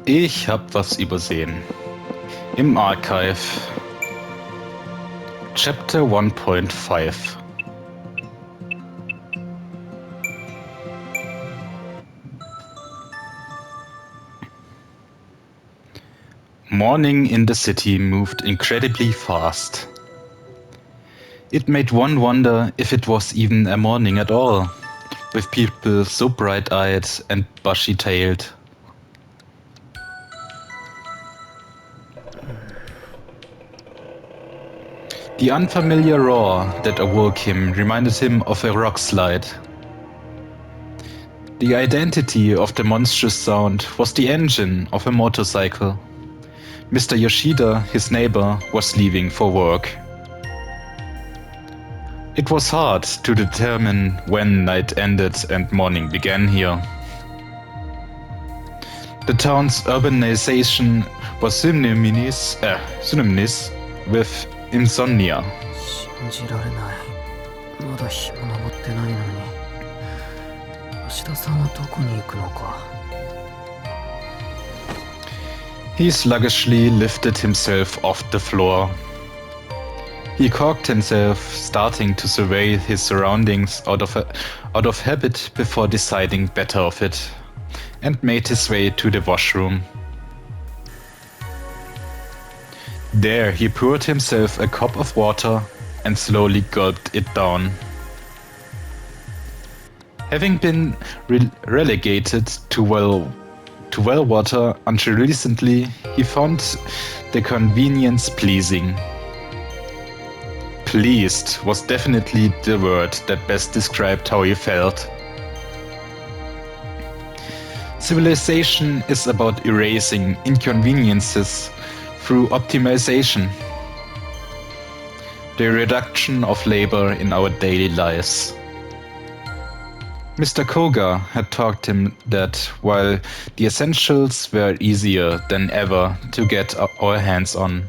Ich hab was übersehen. Im Archive. Chapter 1.5. Morning in the city moved incredibly fast. It made one wonder if it was even a morning at all, with people so bright-eyed and bushy-tailed. The unfamiliar roar that awoke him reminded him of a rock slide. The identity of the monstrous sound was the engine of a motorcycle. Mr. Yoshida, his neighbor, was leaving for work. It was hard to determine when night ended and morning began here. The town's urbanization was synonymous with insomnia. 信じられない。まだ日も昇ってないのに。吉田さんはどこに行くのか。He sluggishly lifted himself off the floor. He cocked himself, starting to survey his surroundings out of habit before deciding better of it, and made his way to the washroom. There he poured himself a cup of water and slowly gulped it down. Having been relegated to well water until recently, he found the convenience pleasing. Pleased was definitely the word that best described how he felt. Civilization is about erasing inconveniences through optimization, the reduction of labor in our daily lives. Mr. Koga had taught him that while the essentials were easier than ever to get our hands on,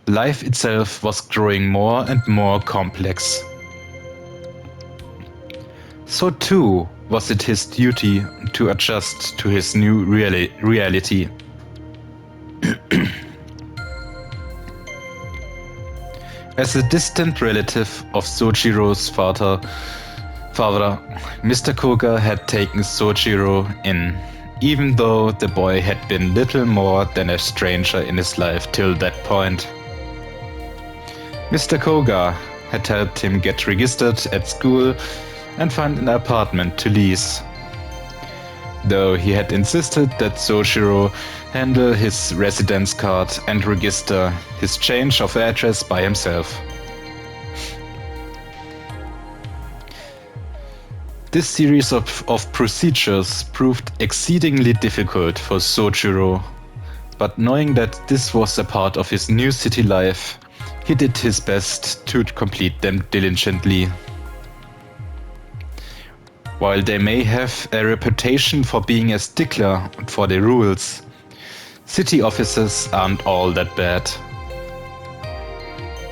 life itself was growing more and more complex. So too was it his duty to adjust to his new reality. As a distant relative of Sojiro's father, Mr. Koga had taken Sojiro in, even though the boy had been little more than a stranger in his life till that point. Mr. Koga had helped him get registered at school and find an apartment to lease, though he had insisted that Sojiro handle his residence card and register his change of address by himself. This series of procedures proved exceedingly difficult for Sojiro, but knowing that this was a part of his new city life, he did his best to complete them diligently. While they may have a reputation for being a stickler for the rules, city officers aren't all that bad.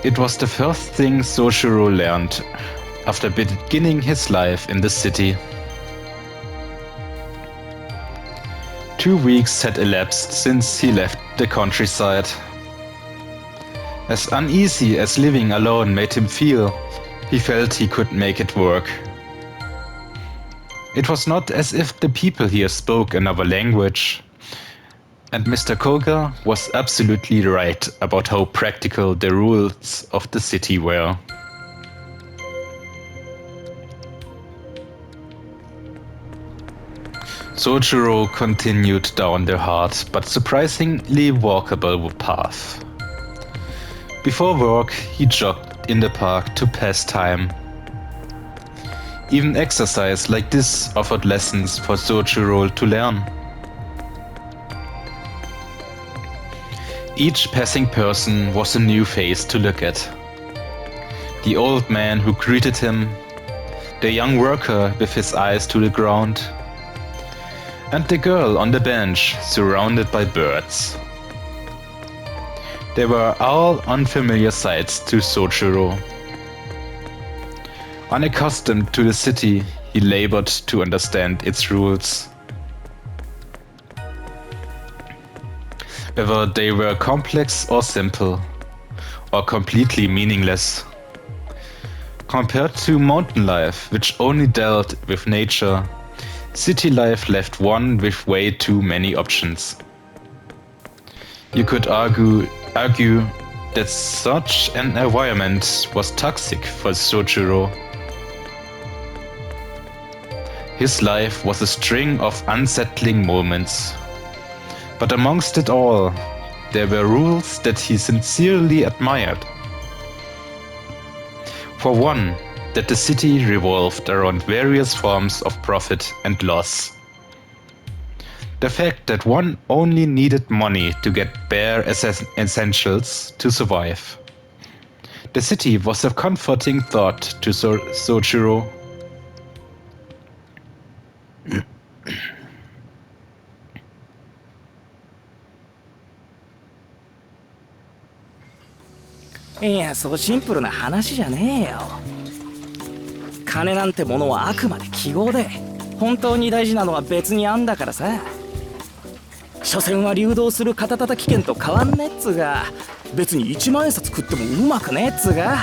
It was the first thing Sojiro learned after beginning his life in the city. 2 weeks had elapsed since he left the countryside. As uneasy as living alone made him feel, he felt he could make it work. It was not as if the people here spoke another language, and Mr. Koga was absolutely right about how practical the rules of the city were. Sojiro continued down the hard but surprisingly walkable path. Before work, he jogged in the park to pass time. Even exercise like this offered lessons for Sojiro to learn. Each passing person was a new face to look at. The old man who greeted him, the young worker with his eyes to the ground, and the girl on the bench surrounded by birds. They were all unfamiliar sights to Sojiro. Unaccustomed to the city, he labored to understand its rules. whether they were complex or simple, or completely meaningless. Compared to mountain life, which only dealt with nature, city life left one with way too many options. You could argue that such an environment was toxic for Sojiro. His life was a string of unsettling moments. But amongst it all, there were rules that he sincerely admired. For one, that the city revolved around various forms of profit and loss. The fact that one only needed money to get bare essentials to survive. The city was a comforting thought to Sojiro. いや、そうシンプルな話じゃねえよ。金なんてものはあくまで記号で、本当に大事なのは別にあんだからさ。所詮は流動する肩たたき券と変わんねっつうが、別に1万円札食ってもうまくねっつうが。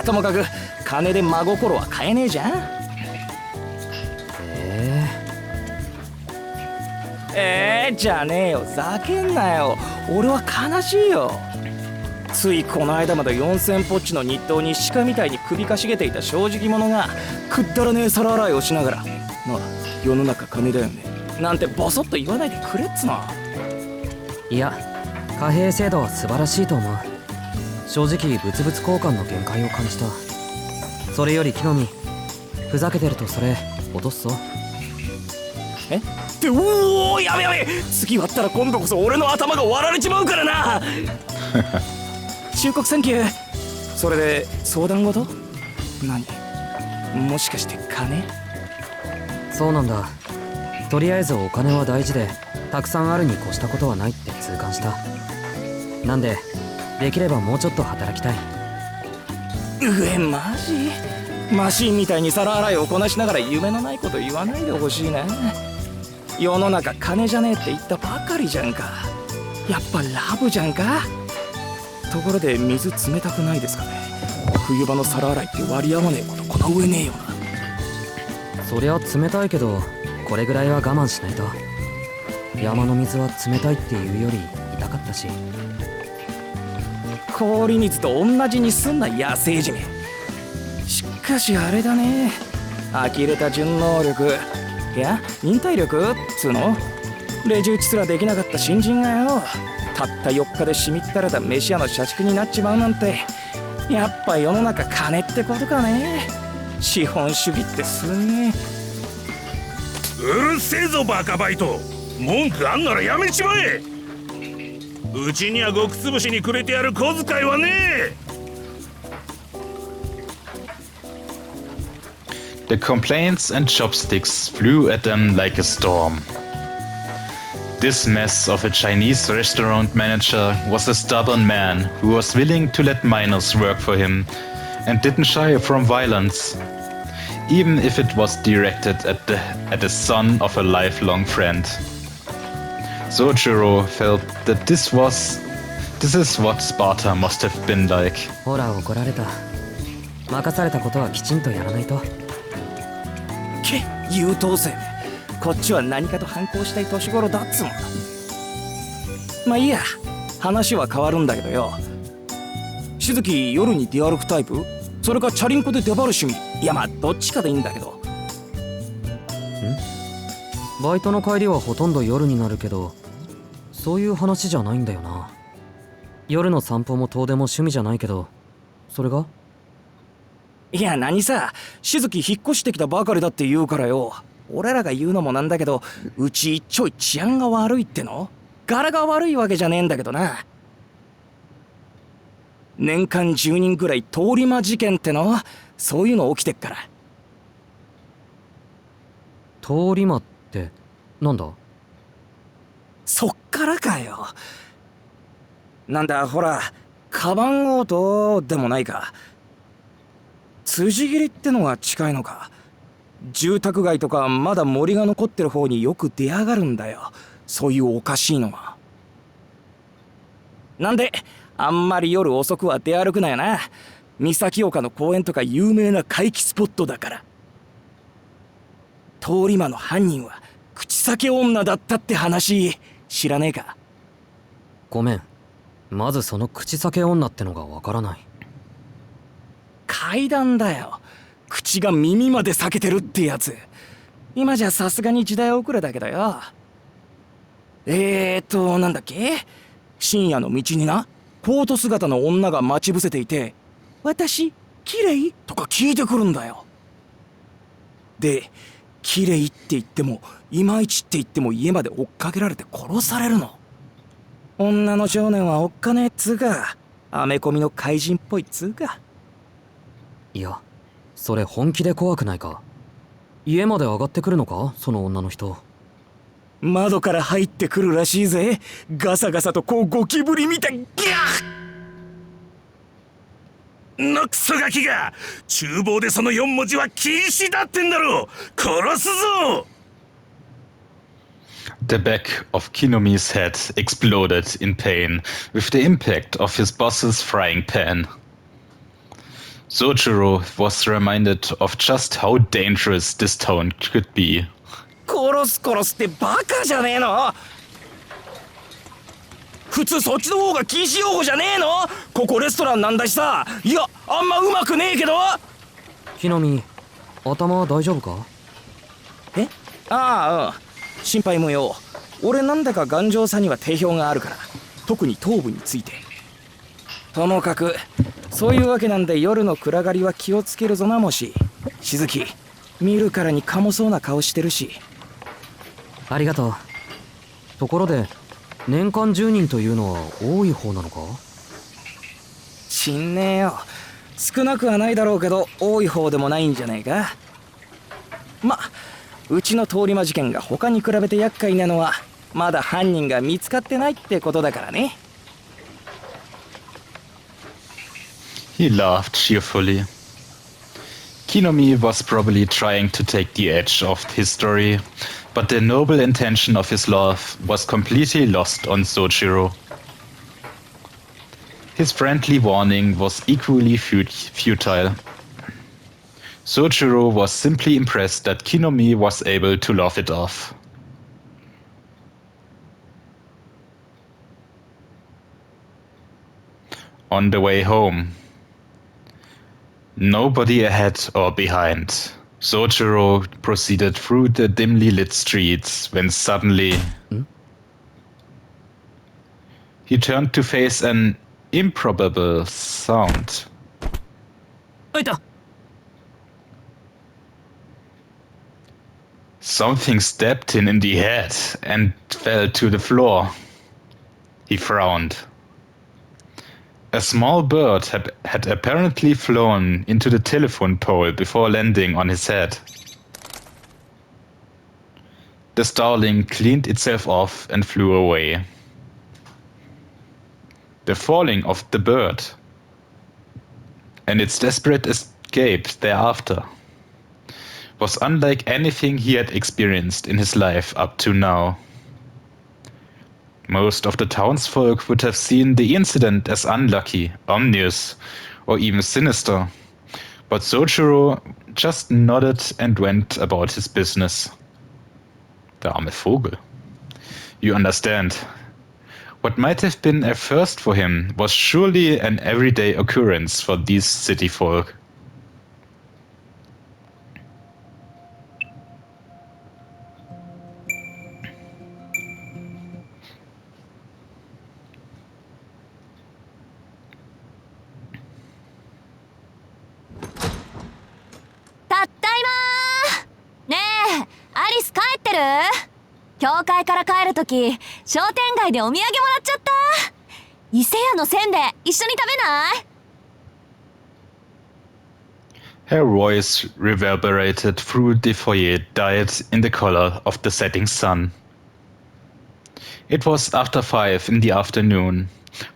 ともかく金で真心は買えねえじゃん。じゃねえよ、ざけんなよ。俺は悲しいよ。ついこの間まで4000ポッチの日当に鹿みたいに首かしげていた正直者がくだらねえ皿洗いをしながら、まあ世の中金だよねなんてボソッと言わないでくれっつの。いや、貨幣制度は素晴らしいと思う。正直物々交換の限界を感じた。それより木の実、ふざけてるとそれ落とすぞ。おお、やべやべ、次割ったら今度こそ俺の頭が割られちまうからな。忠告サンキュー。それで相談事？何？もしかして金？そうなんだ。とりあえずお金は大事で、たくさんあるに越したことはないって痛感した。なんでできればもうちょっと働きたい。マジ？マシンみたいに皿洗いをこなしながら夢のないこと言わないでほしいな。世の中金じゃねえって言ったばかりじゃんか。やっぱラブじゃんか。ところで水冷たくないですかね。冬場の皿洗いって割り合わねえことこの上ねえよな。そりゃ冷たいけど、これぐらいは我慢しないと。山の水は冷たいっていうより痛かったし。氷水と同じにすんな野生締め。しかしあれだね、呆れた順能力、いや忍耐力っつうの、レジ打ちすらできなかった新人がよ、たった4日でしみったれた飯屋の社畜になっちまうなんて、やっぱ世の中金ってことかね。資本主義ってすげえ。うるせえぞバカバイト、文句あんならやめちまえ。うちにはごくつぶしにくれてやる小遣いはねえ。The complaints and chopsticks flew at them like a storm. This mess of a Chinese restaurant manager was a stubborn man who was willing to let minors work for him and didn't shy from violence, even if it was directed at the son of a lifelong friend. Sojiro felt that this is what Sparta must have been like. ほら怒られた。任されたことはきちんとやらないと。優等生、こっちは何かと反抗したい年頃だっつもん。まあいいや、話は変わるんだけどよ。しずき夜に出歩くタイプ？それかチャリンコで出張る趣味？いやまあどっちかでいいんだけど。バイトの帰りはほとんど夜になるけど、そういう話じゃないんだよな。夜の散歩も遠出も趣味じゃないけど、それが？いや何さ、しずき引っ越してきたばかりだって言うからよ。俺らが言うのもなんだけど、うちちょい治安が悪いっての？柄が悪いわけじゃねえんだけどな。年間10人くらい通り魔事件っての？そういうの起きてっから。通り魔ってなんだ？そっからかよ。なんだほら、カバン強盗でもないか。辻切りってのが近いのか。住宅街とかまだ森が残ってる方によく出やがるんだよ、そういうおかしいのが。なんであんまり夜遅くは出歩くなよな。三崎岡の公園とか有名な怪奇スポットだから。通り魔の犯人は口裂け女だったって話知らねえか？ごめん、まずその口裂け女ってのがわからない。怪談だよ。口が耳まで裂けてるってやつ。今じゃさすがに時代遅れだけどよ。なんだっけ？深夜の道にな、コート姿の女が待ち伏せていて、私、綺麗とか聞いてくるんだよ。で、綺麗って言っても、いまいちって言っても家まで追っかけられて殺されるの。女の少年はおっかねえっつうか、アメコミの怪人っぽいっつうか。いや、それ本気で怖くないか？家まで上がってくるのか、その女の人。窓から入ってくるらしいぜ。ガサガサとこうゴキブリみたい。ギャッのクソガキが厨房でその4文字は禁止だってんだろ。殺すぞ。 The back of Kinomi's head exploded in pain with the impact of his boss's frying pan. Sojiro was reminded of just how dangerous this tone could be. 殺すってバカじゃねえの？普通そっちの方が禁止用語じゃねえの？ここレストランなんだしさ。いや、あんまうまくねえけど。木の実、頭大丈夫か？え？ああ、うん。心配無用。俺なんだか頑丈さには定評があるから。特に頭部について。ともかく、そういうわけなんで夜の暗がりは気をつけるぞな、もし。しずき、見るからにカモそうな顔してるし。ありがとう。ところで、年間10人というのは多い方なのか？知んねえよ。少なくはないだろうけど、多い方でもないんじゃないか。うちの通り魔事件が他に比べて厄介なのは、まだ犯人が見つかってないってことだからね。He laughed cheerfully. Kinomi was probably trying to take the edge off his story, but the noble intention of his love was completely lost on Sojiro. His friendly warning was equally futile. Sojiro was simply impressed that Kinomi was able to laugh it off. On the way home, nobody ahead or behind, Sojiro proceeded through the dimly lit streets when suddenly he turned to face an improbable sound. Something stabbed him in the head and fell to the floor. He frowned. A small bird had apparently flown into the telephone pole before landing on his head. The starling cleaned itself off and flew away. The falling of the bird and its desperate escape thereafter was unlike anything he had experienced in his life up to now. Most of the townsfolk would have seen the incident as unlucky, ominous, or even sinister, but Sojiro just nodded and went about his business. Der arme Vogel. You understand. What might have been a first for him was surely an everyday occurrence for these city folk. Ne, 教会から帰るとき、商店街でお土産もらっちゃった。伊勢屋のせんべい、一緒に食べない？ Her voice reverberated through the foyer dyed in the color of the setting sun. It was after 5 in the afternoon,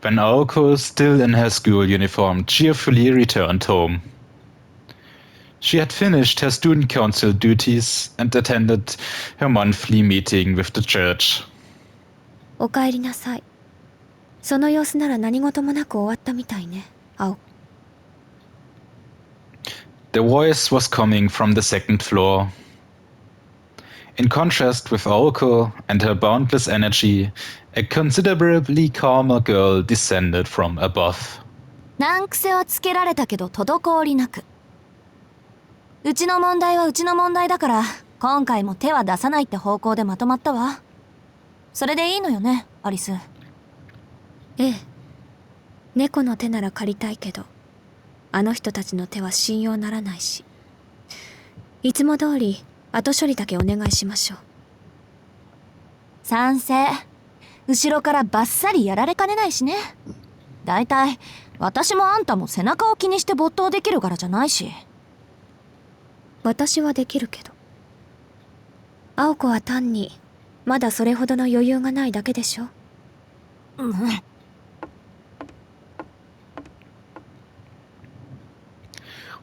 when Aoko, still in her school uniform, cheerfully returned home. She had finished her student council duties and attended her monthly meeting with the church. おかえりなさい。その様子なら何事もなく終わったみたいね、青。The voice was coming from the second floor. In contrast with Aoko and her boundless energy, a considerably calmer girl descended from above. 難癖はつけられたけど滞りなく。うちの問題はうちの問題だから、今回も手は出さないって方向でまとまったわ。それでいいのよね、アリス。ええ。猫の手なら借りたいけど、あの人たちの手は信用ならないし。いつも通り、後処理だけお願いしましょう。賛成。後ろからバッサリやられかねないしね。だいたい、私もあんたも背中を気にして没頭できるからじゃないし。私はできるけど。青子は単に、まだそれほどの余裕がないだけでしょ。うん。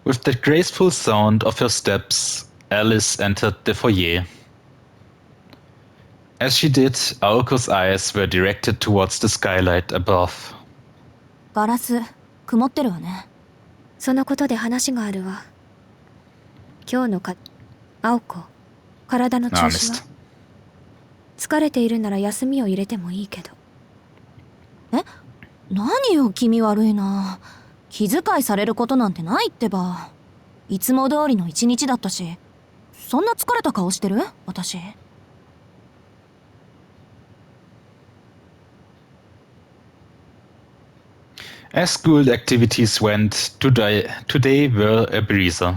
With the graceful sound of her steps, Alice entered the foyer. As she did, Aoko's eyes were directed towards the skylight above. ガラス、曇ってるわね。そのことで話があるわ。今日の青子、体の調子は？疲れているなら休みを入れてもいいけど。え？何よ、気味悪いな。気遣いされることなんてないってば。いつも通りの一日だったし。そんな疲れた顔してる？私。As school activities went, today were a breezer.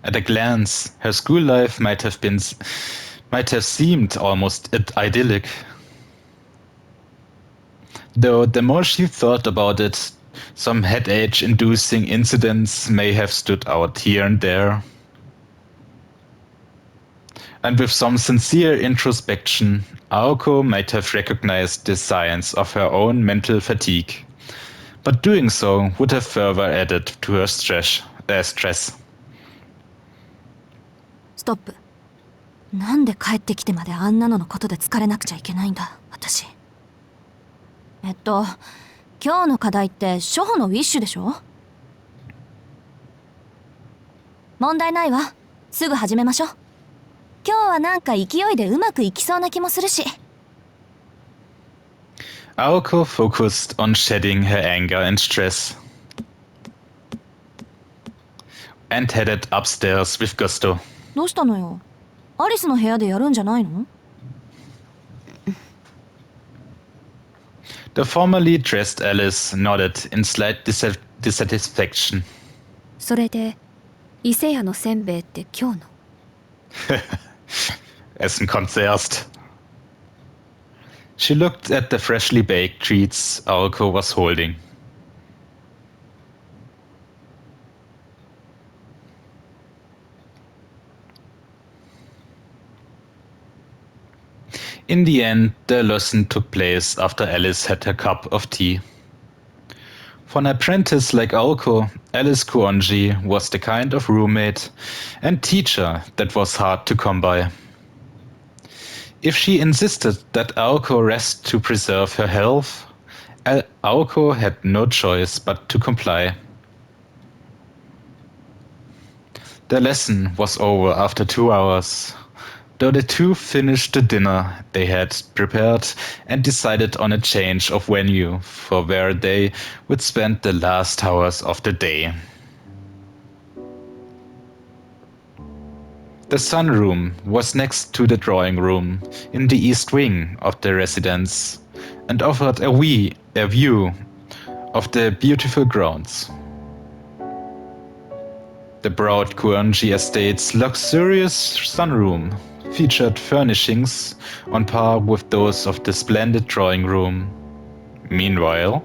At a glance, her school life might have seemed almost idyllic. Though the more she thought about it, some headache-inducing incidents may have stood out here and there. And with some sincere introspection, Aoko might have recognized the signs of her own mental fatigue, but doing so would have further added to her stress. ストップ。なんで帰ってきてまであんなのことで疲れなくちゃいけないんだ、私。今日の課題って初歩のウィッシュでしょ？問題ないわ。すぐ始めましょう。今日はなんか勢いでうまくいきそうな気もするし。Aoko focused on shedding her anger and stress, and headed upstairs with gusto. どうしたのよ？アリスの部屋でやるんじゃないの？ The formally dressed Alice nodded in slight dissatisfaction. それで、伊勢屋のせんべいって今日のEssen kommt's erst. She looked at the freshly baked treats Aoko was holding. In the end, the lesson took place after Alice had her cup of tea. For an apprentice like Aoko, Alice Kuonji was the kind of roommate and teacher that was hard to come by. If she insisted that Aoko rest to preserve her health, Aoko had no choice but to comply. The lesson was over after 2 hours. Though the two finished the dinner they had prepared and decided on a change of venue for where they would spend the last hours of the day. The sunroom was next to the drawing room in the east wing of the residence and offered a view of the beautiful grounds. The broad Kuonji estate's luxurious sunroom featured furnishings on par with those of the splendid drawing room. Meanwhile,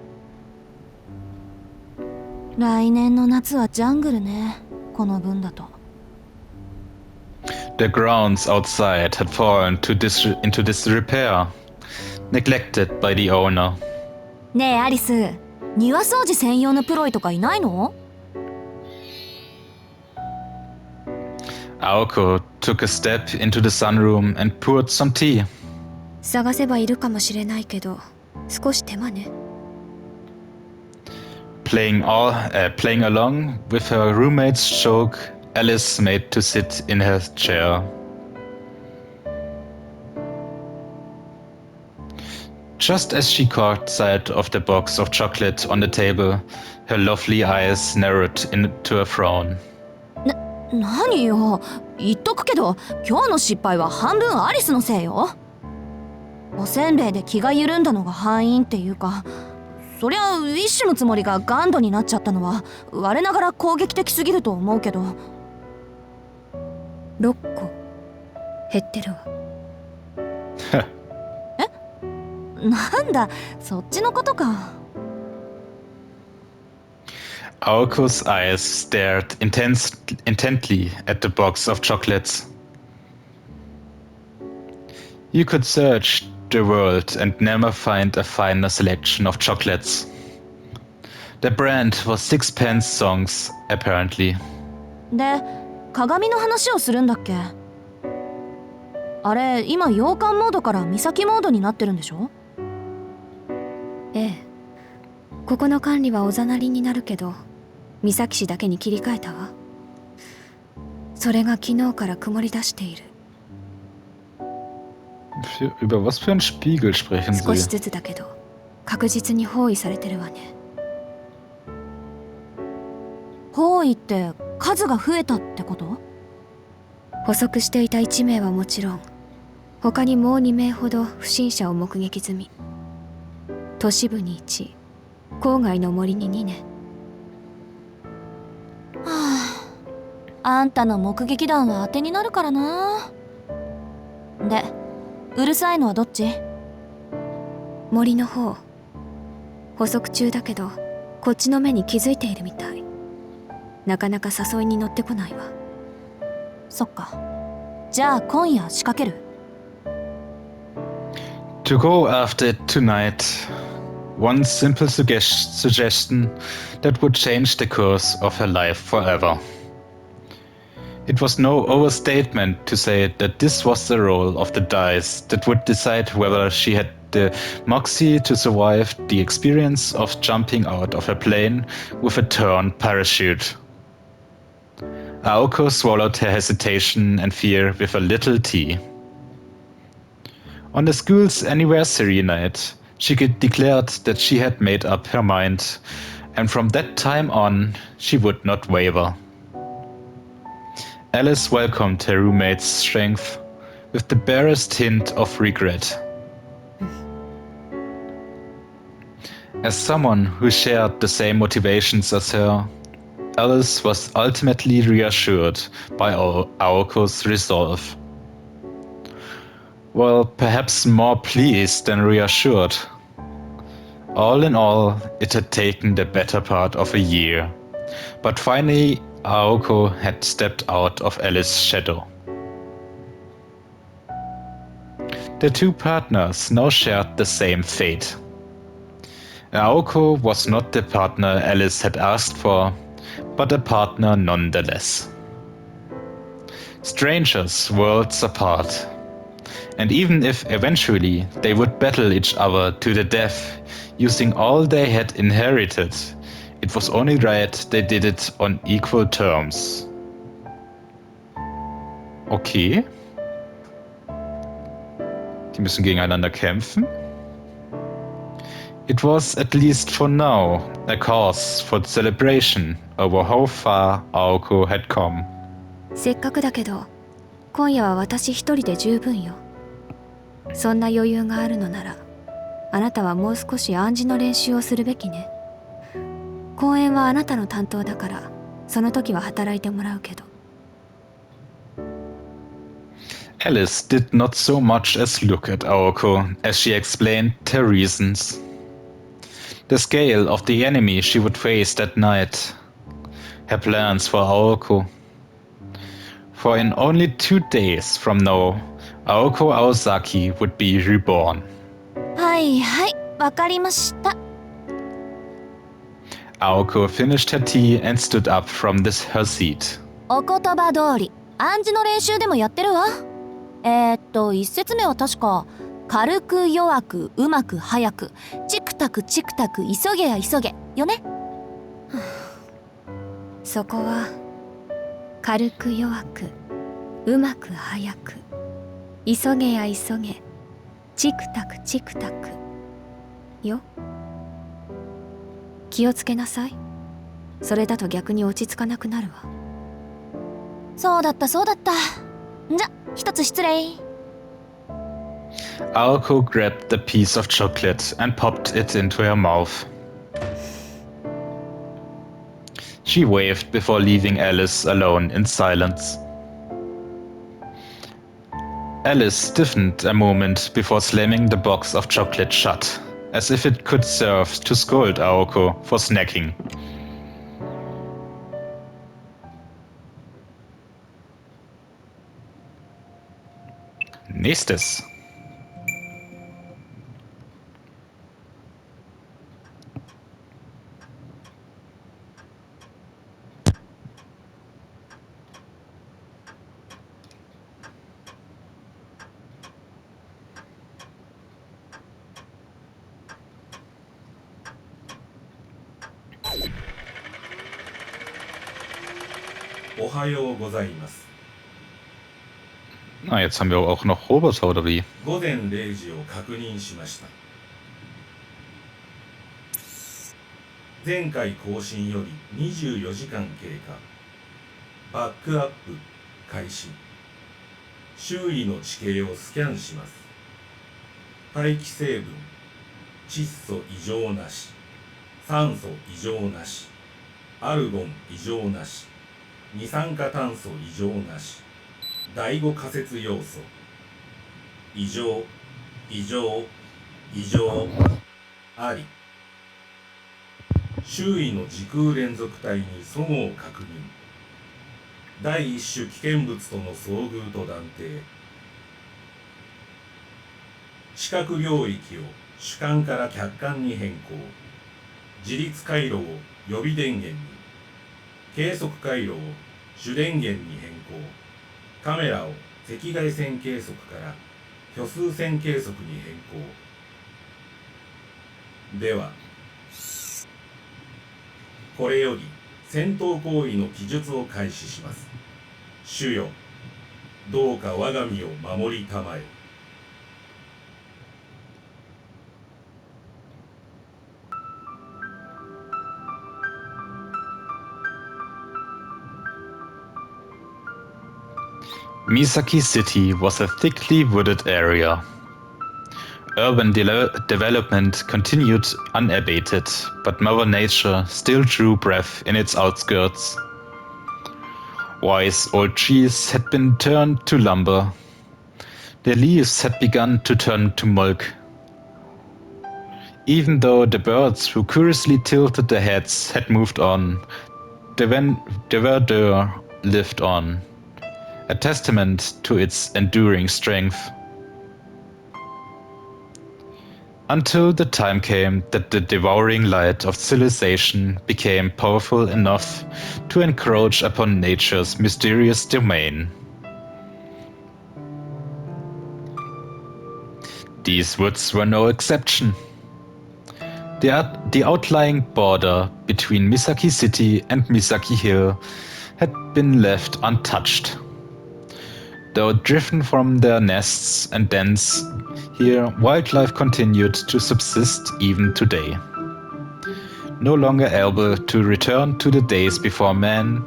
来年の夏はジャングルね。この分だと。the grounds outside had fallen into disrepair, neglected by the owner. ねえアリス、庭掃除専用のプロイとかいないの？ Aoko took a step into the sunroom and poured some tea. 探せばいるかもしれないけど、少し手間ね。Playing along with her roommate's joke, Alice made to sit in her chair. Just as she caught sight of the box of chocolate on the table, her lovely eyes narrowed into a frown. 何よ、言っとくけど今日の失敗は半分アリスのせいよ。おせんべいで気が緩んだのが敗因っていうか、そりゃウィッシュのつもりがガンドになっちゃったのは我ながら攻撃的すぎると思うけど。6個減ってるわ。なんだ、そっちのことか。Aoko's eyes stared intently at the box of chocolates. You could search the world and never find a finer selection of chocolates. The brand was sixpence songs, apparently. で、鏡の話をするんだっけ？あれ、今洋館モードから岬モードになってるんでしょ？ええ。ここの管理はおざなりになるけど、岬市だけに切り替えたわ。それが昨日から曇り出している。Über was für einen Spiegel sprechen 少し Sie? ずつだけど、確実に包囲されてるわね。包囲って数が増えたってこと？捕捉していた1名はもちろん、他にもう2名ほど不審者を目撃済み。都市部に1、郊外の森に2ね。はあ、あんたの目撃談は当てになるからな。で、うるさいのはどっち？森の方。捕捉中だけど、こっちの目に気づいているみたい。なかなか誘いに乗ってこないわ。そっか。じゃあ今夜仕掛ける。To go after it tonight. One simple suggestion that would change the course of her life forever. It was no overstatement to say that this was the roll of the dice that would decide whether she had the moxie to survive the experience of jumping out of a plane with a torn parachute. Aoko swallowed her hesitation and fear with a little tea. On the school's anniversary night, she declared that she had made up her mind, and from that time on, she would not waver. Alice welcomed her roommate's strength with the barest hint of regret. As someone who shared the same motivations as her, Alice was ultimately reassured by Aoko's resolve. Well, perhaps more pleased than reassured. All in all, it had taken the better part of a year, but finally Aoko had stepped out of Alice's shadow. The two partners now shared the same fate. Aoko was not the partner Alice had asked for, but a partner nonetheless. Strangers worlds apart. And even if eventually they would battle each other to the death using all they had inherited, it was only right they did it on equal terms. Okay. Die müssen gegeneinander kämpfen. It was, at least for now, a cause for celebration over how far Aoko had come. せっかくだけど、今夜は私一人で十分よ。そんな余裕があるのなら、あなたはもう少し暗示の練習をするべきね。公演はあなたの担当だから、その時は働いてもらうけど。Alice did not so much as look at Aoko as she explained her reasons. The scale of the enemy she would face that night. Her plans for Aoko. For in only 2 days from now, Aoko Aosaki would be reborn. はいはい、わかりました。Aoko finished her tea and stood up from her seat. お言葉通り、暗示の練習でもやってるわ。一節目は確か、軽く弱くうまく早くチクタクチクタク急げや急げよね。そこは軽く弱くうまく早く急げや急げチクタクチクタクよ。気をつけなさい。それだと逆に落ち着かなくなるわ。そうだったそうだった。じゃ、一つ失礼。Aoko grabbed the piece of chocolate and popped it into her mouth. She waved before leaving Alice alone in silence. Alice stiffened a moment before slamming the box of chocolate shut, as if it could serve to scold Aoko for snacking. Nächstes. Na, jetzt haben wir auch noch Roboter, oder wie? 午前0時を確認しました。前回更新より24時間経過。バックアップ開始。周囲の地形をスキャンします。大気成分、窒素異常なし、酸素異常なし、アルゴン異常なし、二酸化炭素異常なし、第5仮説要素異常異常異常あり。周囲の時空連続体に齟齬を確認。第一種危険物との遭遇と断定。視覚領域を主観から客観に変更。自律回路を予備電源に。計測回路を主電源に変更。カメラを赤外線計測から虚数線計測に変更。ではこれより戦闘行為の記述を開始します。主よ、どうか我が身を守りたまえ。Misaki City was a thickly wooded area. Urban development continued unabated, but Mother Nature still drew breath in its outskirts. Wise old trees had been turned to lumber. Their leaves had begun to turn to mulch. Even though the birds who curiously tilted their heads had moved on, the verdure lived on, a testament to its enduring strength. Until the time came that the devouring light of civilization became powerful enough to encroach upon nature's mysterious domain. These woods were no exception. The outlying border between Misaki City and Misaki Hill had been left untouched. Though driven from their nests and dens, here wildlife continued to subsist even today. No longer able to return to the days before man,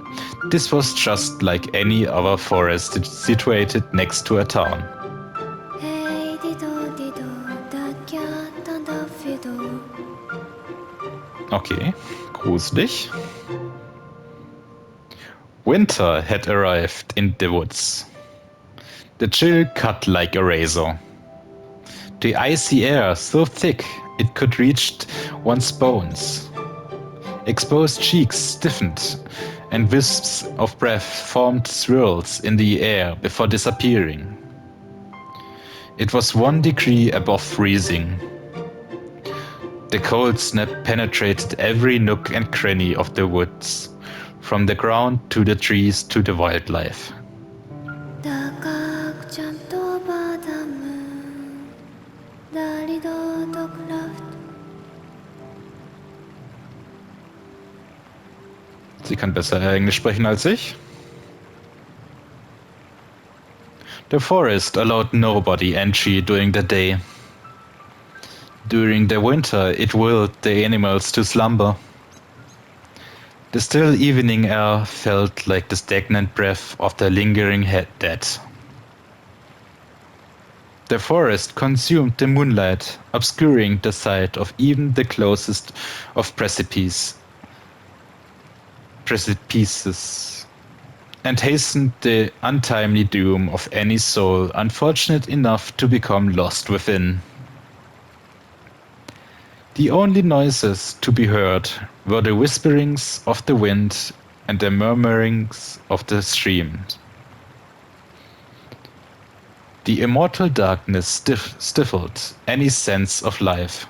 this was just like any other forest situated next to a town. Okay, gruselig. Winter had arrived in the woods. The chill cut like a razor. The icy air so thick it could reach one's bones. Exposed cheeks stiffened, and wisps of breath formed swirls in the air before disappearing. It was 1 degree above freezing. The cold snap penetrated every nook and cranny of the woods, from the ground to the trees to the wildlife. Sie kann besser Englisch sprechen als ich. The forest allowed nobody entry during the day. During the winter, it willed the animals to slumber. The still evening air felt like the stagnant breath of the lingering dead. The forest consumed the moonlight, obscuring the sight of even the closest of precipices, and hastened the untimely doom of any soul unfortunate enough to become lost within. The only noises to be heard were the whisperings of the wind and the murmurings of the streams. The immortal darkness stifled any sense of life.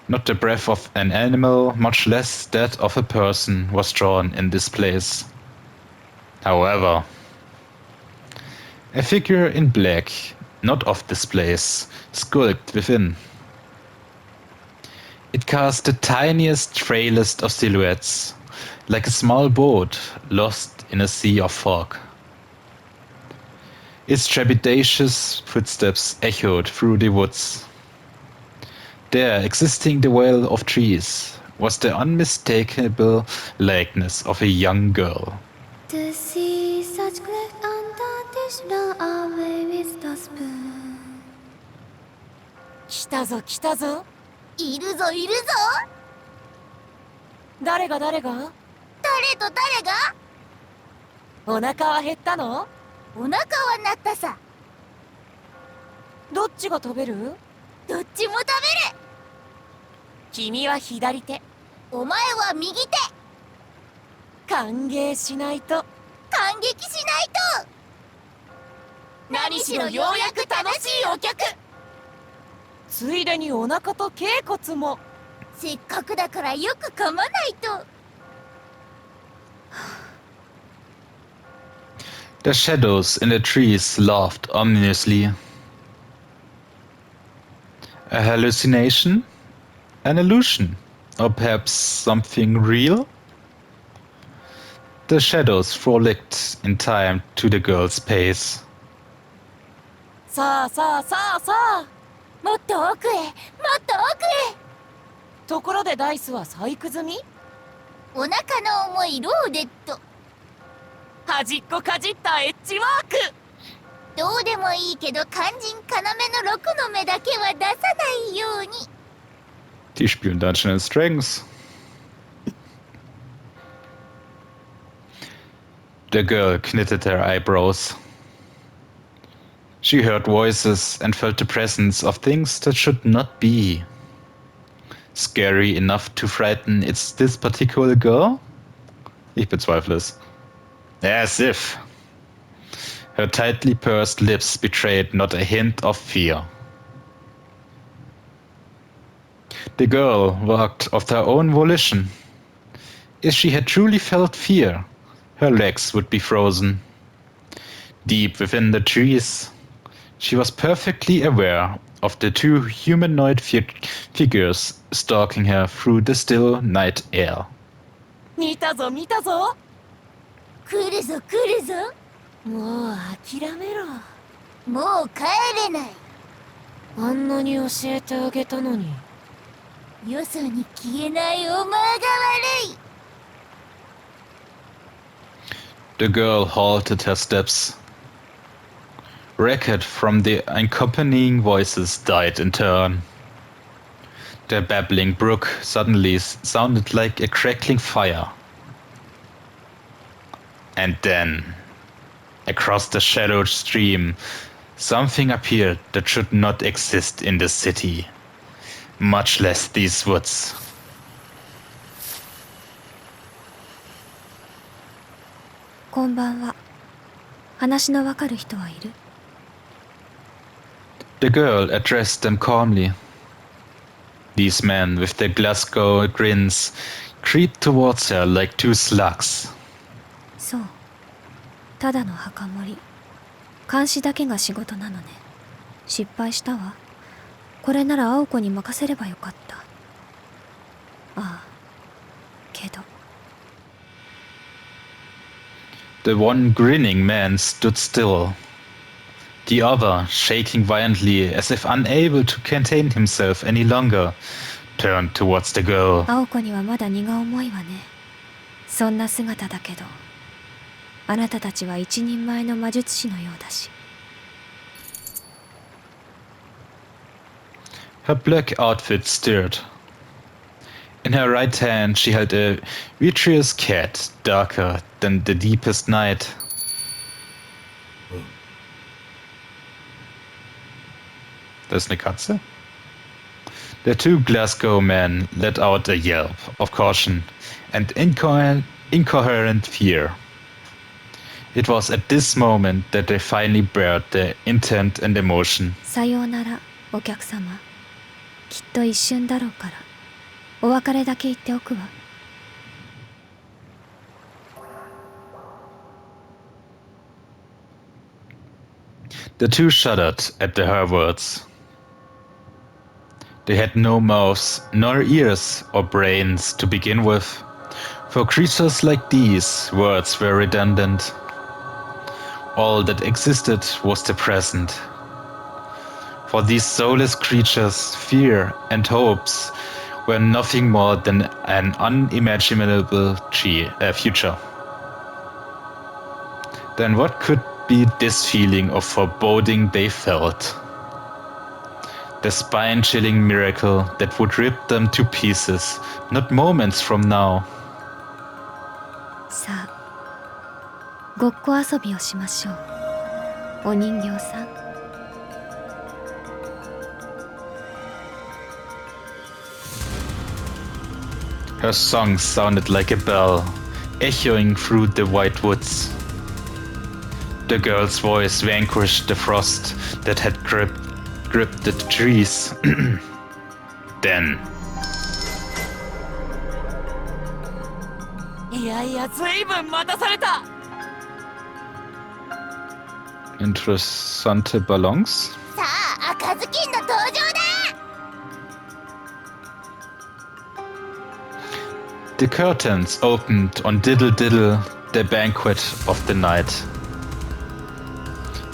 Not the breath of an animal, much less that of a person, was drawn in this place. However, a figure in black, not of this place, skulked within. It cast the tiniest, frailest of silhouettes, like a small boat lost in a sea of fog. Its trepidatious footsteps echoed through the woods. There, existing the veil of trees, was the unmistakable likeness of a young girl. To see such great untraditional away with the spoon. 来たぞ来たぞ。いるぞいるぞ。誰が誰が？誰と誰が？お腹は減ったの？お腹は鳴ったさ。どっちが食べる？どっちも食べる。君は左手。お前は右手。歓迎しないと。感激しないと。何しろようやく楽しいお客。ついでにお腹と頸骨も。せっかくだからよく噛まないと。The shadows in the trees laughed ominously. A hallucination? An illusion? Or perhaps something real? The shadows frolicked in time to the girl's pace. さあさあさあさあ。もっと奥へ、もっと奥へ。ところでダイスは細工済み？お腹の重いローデット。端っこかじったエッジワーク。どうでもいいけど肝心要の6の目だけは出さないように。Die spielen Dungeons and Dragons. The girl knitted her eyebrows. She heard voices and felt the presence of things that should not be. Scary enough to frighten this particular girl? Ich bezweifle es. As if. Her tightly pursed lips betrayed not a hint of fear. The girl walked of her own volition. If she had truly felt fear, her legs would be frozen. Deep within the trees, she was perfectly aware of the two humanoid figures stalking her through the still night air. 見たぞ見たぞ。来るぞ来るぞ。もう諦めろ。もう帰れない。あんなに教えてあげたのに。よそに消えないお前が悪い。The girl halted her steps. Racket from the accompanying voices died in turn. The babbling brook suddenly sounded like a crackling fire. And then, across the shadowed stream, something appeared that should not exist in the city, much less these woods. こんばんは。話のわかる人はいる？ The girl addressed them calmly. These men with their Glasgow grins creeped towards her like two slugs. そう。ただの墓守。監視だけが仕事なのね。失敗したわ。これなら青子に任せればよかった。ああ、けど。The one grinning man stood still. The other, shaking violently as if unable to contain himself any longer, turned towards the girl. 青子にはまだ荷が重いわね。そんな姿だけど、あなたたちは一人前の魔術師のようだし。Her black outfit stirred. In her right hand she held a vitreous cat, darker than the deepest night. Das ist eine Katze? The two Glasgow men let out a yelp of caution and incoherent fear. It was at this moment that they finally bared their intent and emotion. さようなら、お客様。きっと一瞬だろうから、お別れだけ言っておくわ。The two shuddered at her words. They had no mouths, nor ears or brains to begin with. For creatures like these, words were redundant. All that existed was the present. For these soulless creatures, fear and hopes were nothing more than an unimaginable future. Then what could be this feeling of foreboding they felt? The spine-chilling miracle that would rip them to pieces, not moments from now. さあ、ごっこ遊びをしましょう。お人形さん。Her song sounded like a bell, echoing through the white woods. The girl's voice vanquished the frost that had gripped the trees. Then, いやいや、ずいぶん待たされた。 interessante Ballons. さあ、赤ずきんの登場だ。 The curtains opened on Diddle Diddle, the banquet of the night.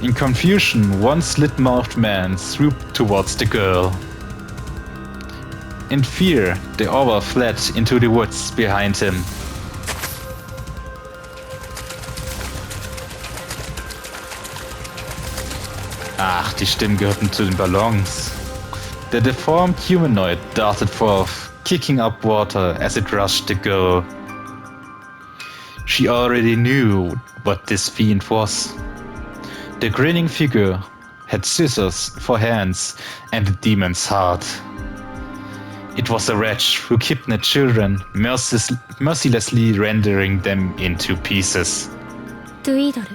In confusion, one slit-mouthed man swooped towards the girl. In fear, the other fled into the woods behind him. Ach, die Stimmen gehörten zu den Ballons. The deformed humanoid darted forth, kicking up water as it rushed the girl. She already knew what this fiend was. The grinning figure had scissors for hands and a demon's heart. It was a wretch who kidnapped children, mercilessly rendering them into pieces. トゥイードル。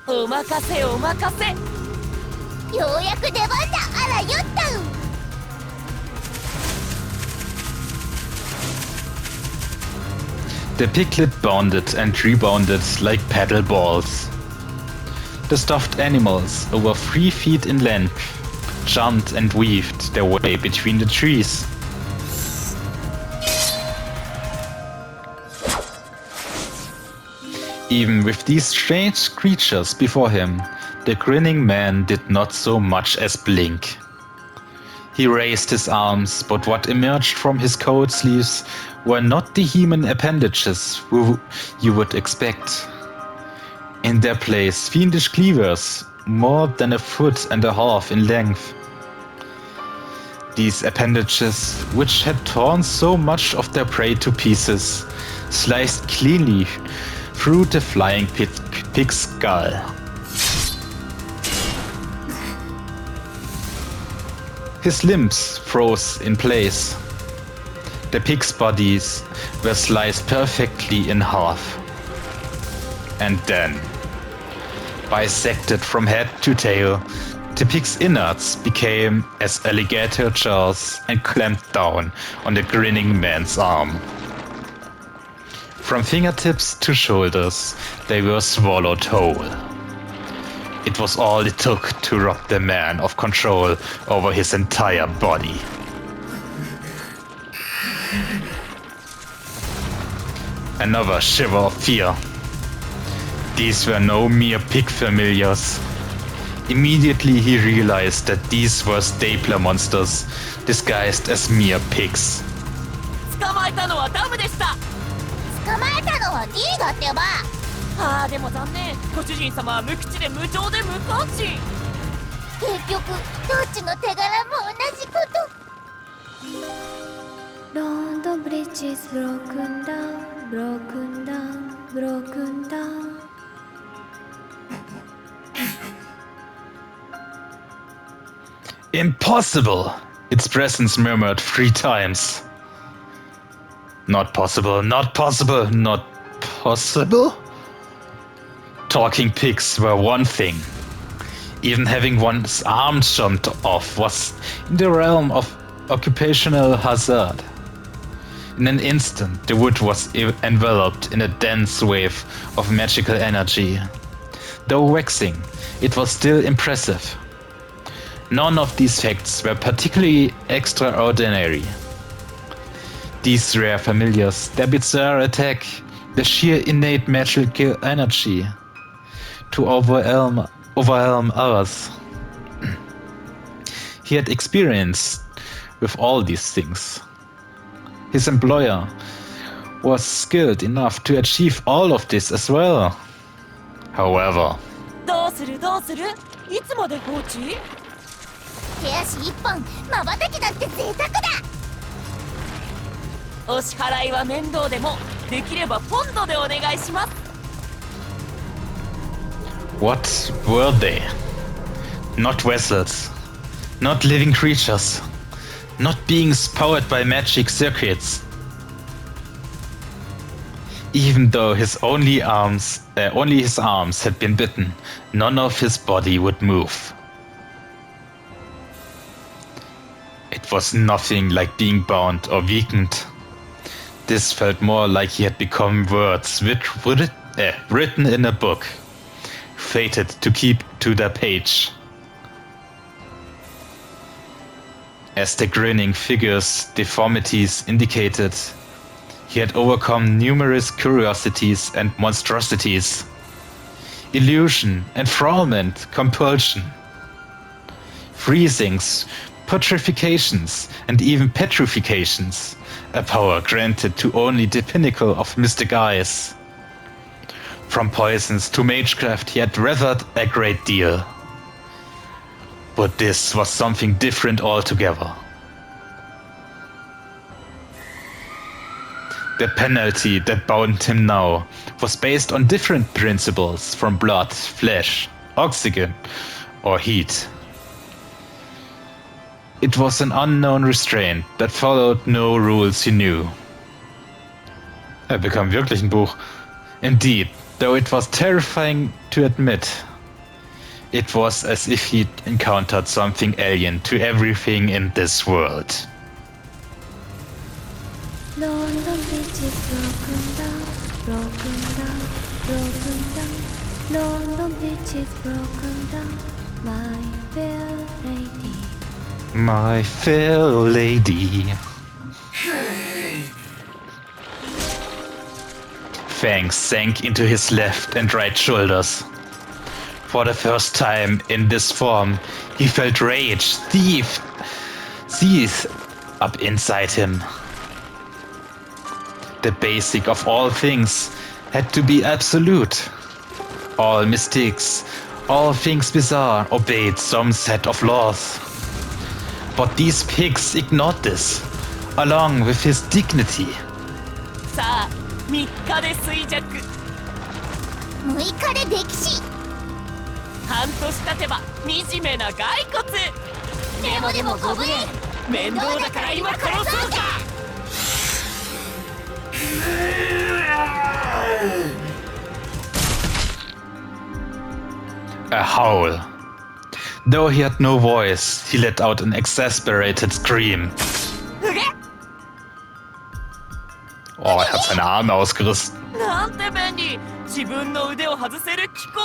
お任せお任せ。ようやく出番だ。あらよったん。 The piglet bounded and rebounded like paddle balls. The stuffed animals, over 3 feet in length, jumped and weaved their way between the trees. Even with these strange creatures before him, the grinning man did not so much as blink. He raised his arms, but what emerged from his coat sleeves were not the human appendages you would expect. In their place, fiendish cleavers, more than 1.5 feet in length. These appendages, which had torn so much of their prey to pieces, sliced cleanly through the flying pig's skull. His limbs froze in place. The pig's bodies were sliced perfectly in half. And then, bisected from head to tail, the pig's innards became as alligator jaws and clamped down on the grinning man's arm. From fingertips to shoulders, they were swallowed whole. It was all it took to rob the man of control over his entire body. Another shiver of fear. These were no mere pig familiars. Immediately he realized that these were stapler monsters, disguised as mere pigs. 捕まえたのはダムでした。捕まえたのは D だってば。ああでも残念、ご主人様は無口で無情で無関心。結局どっちの手柄も同じこと。London Bridge is broken down, broken down, broken down. Impossible! Its presence murmured 3 times. Not possible, not possible, not possible? Talking pigs were one thing. Even having one's arm chopped off was in the realm of occupational hazard. In an instant, the wood was enveloped in a dense wave of magical energy. Though waxing, it was still impressive. None of these facts were particularly extraordinary. These rare familiars, their bizarre attack, the sheer innate magical energy to overwhelm others. He had experience with all these things. His employer was skilled enough to achieve all of this as well. However, どうするどうする？いつまで放置？手足一本まばたきだって贅沢だ。お支払いは面倒でもできればポンドでお願いします。what were they? Not vessels, not living creatures, not beings powered by magic circuits. Even though only his arms had been bitten, none of his body would move. It was nothing like being bound or weakened. This felt more like he had become words written in a book, fated to keep to their page. As the grinning figure's deformities indicated, he had overcome numerous curiosities and monstrosities, illusion, enthrallment, compulsion, freezings, putrefactions, and even petrifications, a power granted to only the pinnacle of mystic eyes. From poisons to magecraft he had weathered a great deal. But this was something different altogether. The penalty that bound him now was based on different principles from blood, flesh, oxygen, or heat. It was an unknown restraint that followed no rules he knew. Er bekam wirklich ein Buch. Indeed, though it was terrifying to admit, it was as if he'd encountered something alien to everything in this world. London Bridge is broken down, broken down, broken down. London Bridge is broken down, my fair lady. My fair lady. Fangs sank into his left and right shoulders. For the first time in this form, he felt rage seethe up inside him. The basic of all things had to be absolute. All mystics, all things bizarre obeyed some set of laws. But these pigs ignored this, along with his dignity. さあ、3日で衰弱。6日で溺死。半年経てば惨めな骸骨。でもご無礼。面倒だから今殺そうか。A howl. Though he had no voice, he let out an exasperated scream. うげ！ Oh, er hat seine Arme ausgerissen. なんて便利。自分の腕を外せる機構。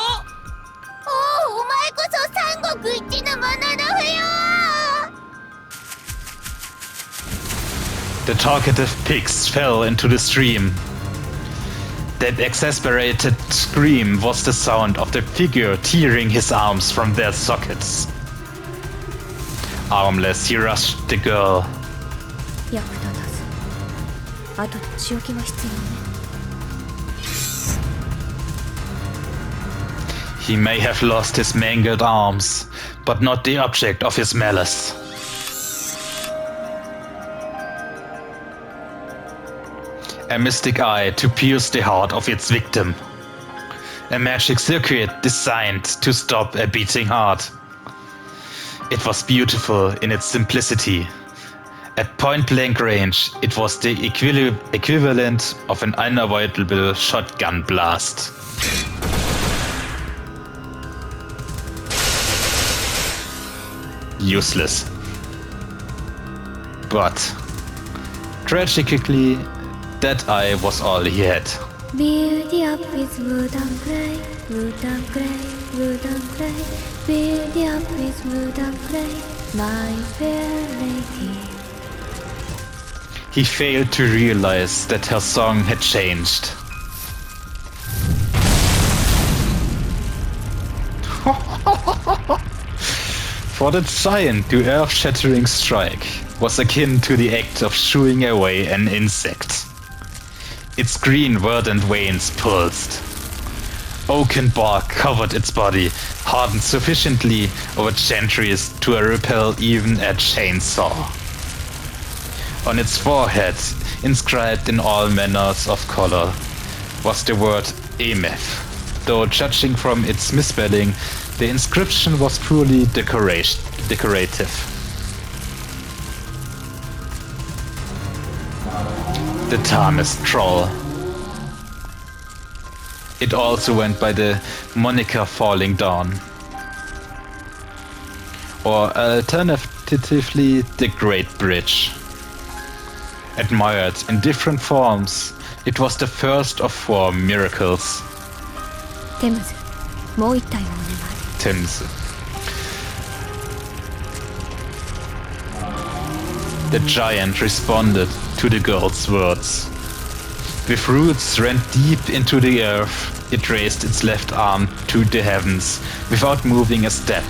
お前こそ三国一のものの不要。 The talkative pigs fell into the stream. That exasperated scream was the sound of the figure tearing his arms from their sockets. Armless, he rushed the girl. 役立たず。後で仕置きが必要ね。 He may have lost his mangled arms, but not the object of his malice. A mystic eye to pierce the heart of its victim. A magic circuit designed to stop a beating heart. It was beautiful in its simplicity. At point-blank range, it was the equivalent of an unavoidable shotgun blast. Useless. But, tragically, that eye was all he had. Build up with wood and clay, wood and clay, wood and clay. Build up with wood and clay, my fair lady. He failed to realize that her song had changed. For the giant, the earth-shattering strike was akin to the act of shooing away an insect. Its green verdant veins pulsed. Oaken bark covered its body, hardened sufficiently over centuries to repel even a chainsaw. On its forehead, inscribed in all manners of color, was the word Emeth. Though judging from its misspelling, the inscription was purely decorative. The Tarnished Troll. It also went by the moniker Falling Dawn. Or alternatively, the Great Bridge. Admired in different forms, it was the first of 4 miracles. テムズ、もう一体お願い。 Thames. The giant responded to the girl's words. With roots rent deep into the earth, it raised its left arm to the heavens without moving a step.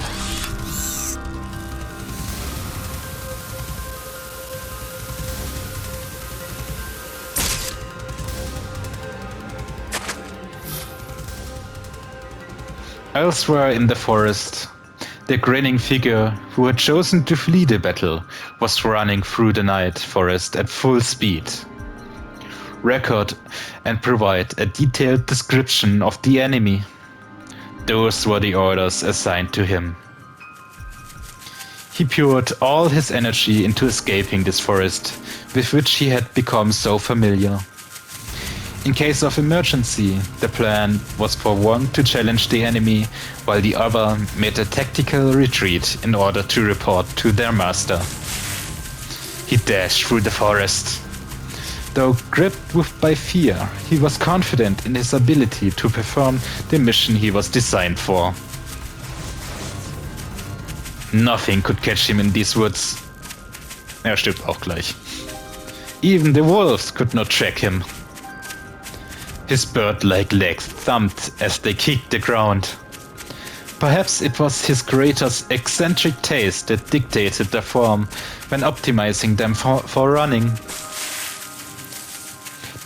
Elsewhere in the forest, the grinning figure who had chosen to flee the battle was running through the night forest at full speed. Record and provide a detailed description of the enemy. Those were the orders assigned to him. He poured all his energy into escaping this forest, with which he had become so familiar. In case of emergency, the plan was for one to challenge the enemy, while the other made a tactical retreat in order to report to their master. He dashed through the forest. Though gripped by fear, he was confident in his ability to perform the mission he was designed for. Nothing could catch him in these woods. Er stirbt auch gleich. Even the wolves could not track him. His bird-like legs thumped as they kicked the ground. Perhaps it was his creator's eccentric taste that dictated their form when optimizing them for running.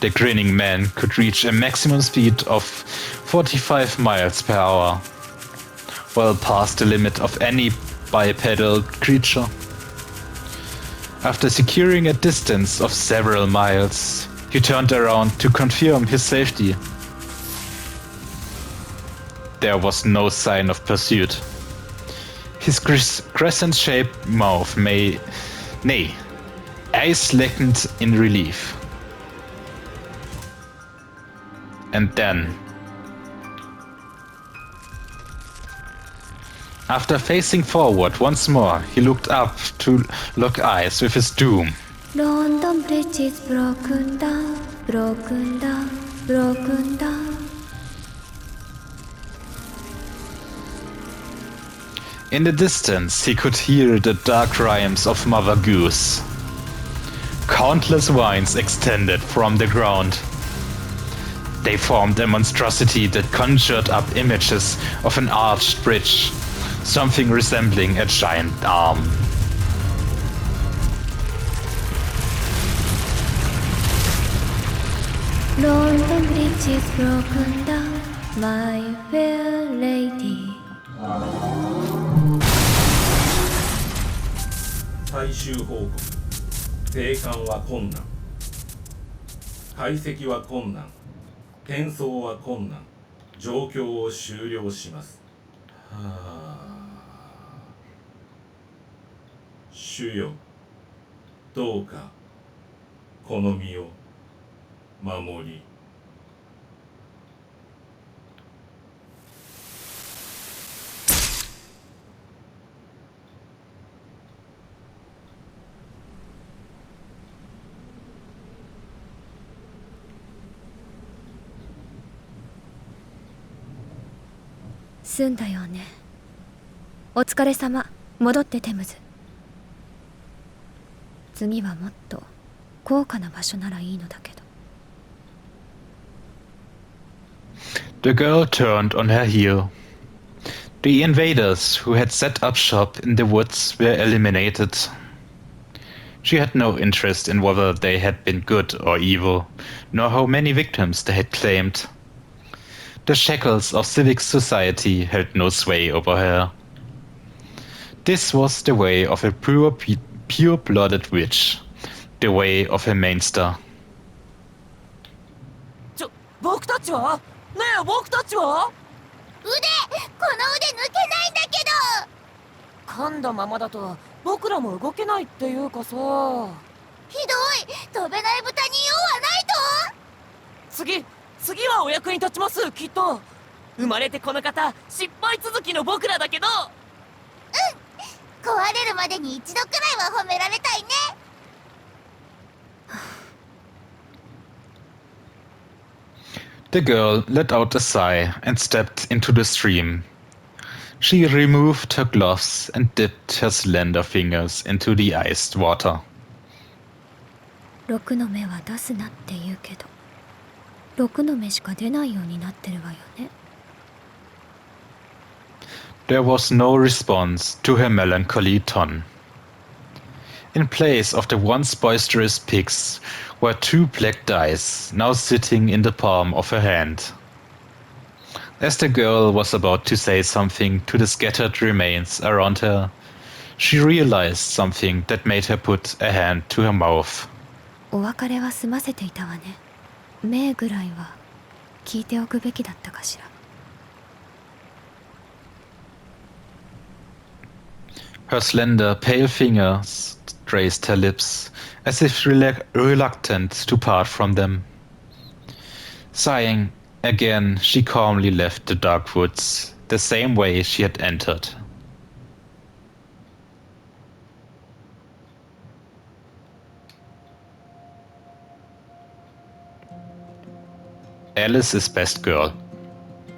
The grinning man could reach a maximum speed of 45 miles per hour, well past the limit of any bipedal creature. After securing a distance of several miles, he turned around to confirm his safety. There was no sign of pursuit. His crescent-shaped mouth eyes lengthened in relief. And then, after facing forward once more, he looked up to lock eyes with his doom. London Bridge is broken down, broken down, broken down. In the distance, he could hear the dark rhymes of Mother Goose. Countless vines extended from the ground. They formed a monstrosity that conjured up images of an arched bridge, something resembling a giant arm. London Bridge is broken down, my fair lady. 最終報告。生還は困難。解析は困難。転送は困難。状況を終了します。はあ。主よ、どうかこの身を守り。済んだよね。お疲れ様。戻ってテムズ。次はもっと高価な場所ならいいのだけど。The girl turned on her heel. The invaders who had set up shop in the woods were eliminated. She had no interest in whether they had been good or evil, nor how many victims they had claimed. The shackles of civic society held no sway over her. This was the way of a pure-blooded witch, the way of a mainster. 僕たちは？ねえ、僕たちは？この腕抜けないんだけど。噛んだままだと僕らも動けないっていうかさ。ひどい。飛べない豚に用はないと。次はお役に立ちます、きっと。生まれてこの方、失敗続きの僕らだけど。壊れるまでに一度くらいは褒められたいね。The girl let out a sigh and stepped into the stream. She removed her gloves and dipped her slender fingers into the iced water. 6の目は出すなって言うけど、6の目しか出ないようになってるわよね。There was no response to her melancholy tone. In place of the once boisterous pigs were 2 black dice, now sitting in the palm of her hand. As the girl was about to say something to the scattered remains around her, she realized something that made her put a hand to her mouth. お別れは済ませていたわね。目ぐらいは聞いておくべきだったかしら。Her slender, pale fingers traced her lips, as if reluctant to part from them. Sighing, again she calmly left the dark woods, the same way she had entered. Alice is best girl.